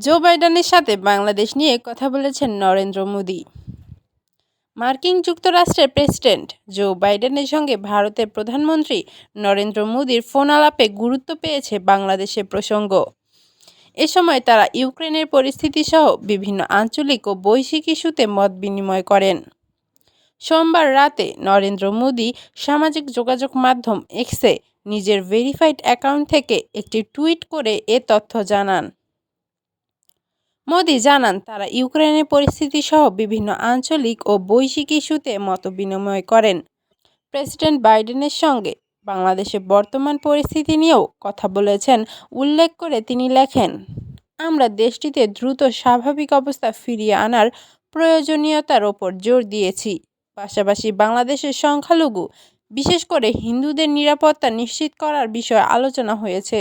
জো বাইডেনের সাথে বাংলাদেশ নিয়ে কথা বলেছেন নরেন্দ্র মোদি। মার্কিন যুক্তরাষ্ট্রের প্রেসিডেন্ট জো বাইডেনের সঙ্গে ভারতের প্রধানমন্ত্রী নরেন্দ্র মোদির ফোন আলাপে গুরুত্ব পেয়েছে বাংলাদেশের প্রসঙ্গ। এ সময় তারা ইউক্রেনের পরিস্থিতি সহ বিভিন্ন আঞ্চলিক ও বৈশ্বিক ইস্যুতে মত বিনিময় করেন। সোমবার রাতে নরেন্দ্র মোদি সামাজিক যোগাযোগ মাধ্যম এক্সে নিজের ভেরিফাইড অ্যাকাউন্ট থেকে একটি টুইট করে এ তথ্য জানান। মোদি জানান, তারা ইউক্রেনের পরিস্থিতি সহ বিভিন্ন আঞ্চলিক ও বৈশ্বিক ইস্যুতে মতবিনিময় করেন। প্রেসিডেন্ট বাইডেনের সঙ্গে বাংলাদেশের বর্তমান পরিস্থিতি নিয়েও কথা বলেছেন উল্লেখ করে তিনি লেখেন, আমরা দেশটিতে দ্রুত স্বাভাবিক অবস্থা ফিরিয়ে আনার প্রয়োজনীয়তার ওপর জোর দিয়েছি। পাশাপাশি বাংলাদেশের সংখ্যালঘু, বিশেষ করে হিন্দুদের নিরাপত্তা নিশ্চিত করার বিষয়ে আলোচনা হয়েছে।